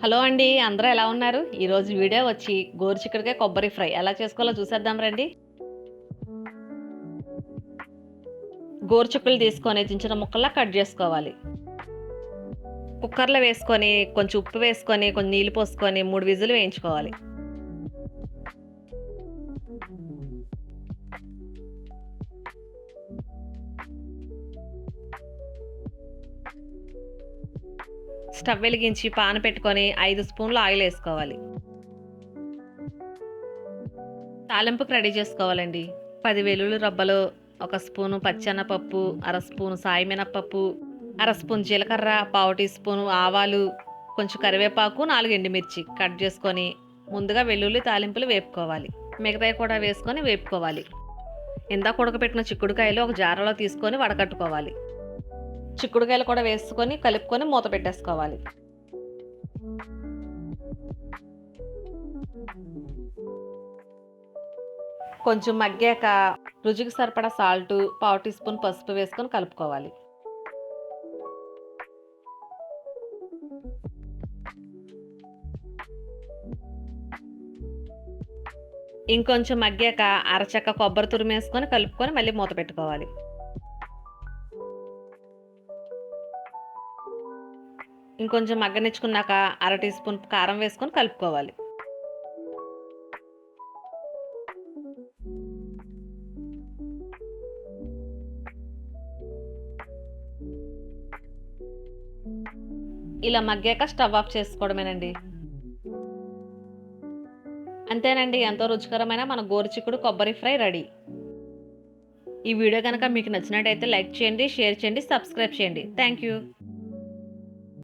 Hello అండి. అందరూ ఎలా ఉన్నారు? ఈరోజు వీడియో వచ్చి గోరుచిక్కుడుకాయ కొబ్బరి ఫ్రై ఎలా చేసుకోవాలో చూసేద్దాం రండి. గోరుచిక్కుళ్ళు తీసుకొని చిన్న చిన్న ముక్కల్లా కట్ చేసుకోవాలి. కుక్కర్‌లో వేసుకొని కొంచెం ఉప్పు వేసుకొని కొన్ని నీళ్లు పోసుకొని 3 విజిల్లు వేయించుకోవాలి. స్టవ్ వెలిగించి పాన్ పెట్టుకొని 5 స్పూన్లు ఆయిల్ ఏసుకోవాలి. తాలింపుకి రెడీ చేసుకోవాలండి. 10 వెల్లుల్లి రబ్బలు, ఒక స్పూను పచ్చెనపప్పు, అర స్పూను సాయి మినపప్పు, అర స్పూన్ జీలకర్ర, పావు టీ స్పూను ఆవాలు, కొంచెం కరివేపాకు, 4 ఎండుమిర్చి కట్ చేసుకొని ముందుగా వెల్లుల్లి తాలింపులు వేపుకోవాలి. మిగతాయి కూడా వేసుకొని వేపుకోవాలి. ఇందాక ఉడకపెట్టిన చిక్కుడుకాయలు ఒక జారలో తీసుకొని వడకట్టుకోవాలి. చిక్కుడుకాయలు కూడా వేసుకొని కలుపుకొని మూత పెట్టేసుకోవాలి. కొంచెం మగ్గాక రుచికి సరిపడా సాల్టు, పావు టీ స్పూన్ పసుపు వేసుకొని కలుపుకోవాలి. ఇంకొంచెం మగ్గాక అరచెక్క కొబ్బరి తురుమేసుకొని కలుపుకొని మళ్ళీ మూత పెట్టుకోవాలి. ఇంకొంచెం మగ్గనిచ్చుకున్నాక అర టీ స్పూన్ కారం వేసుకొని కలుపుకోవాలి. ఇలా మగ్గాక స్టవ్ ఆఫ్ చేసుకోవడమేనండి. అంతేనండి, ఎంతో రుచికరమైన మన గోరుచిక్కుడు కొబ్బరి ఫ్రై రెడీ. ఈ వీడియో కనుక మీకు నచ్చినట్టయితే లైక్ చేయండి, షేర్ చేయండి, సబ్స్క్రైబ్ చేయండి. Thank you.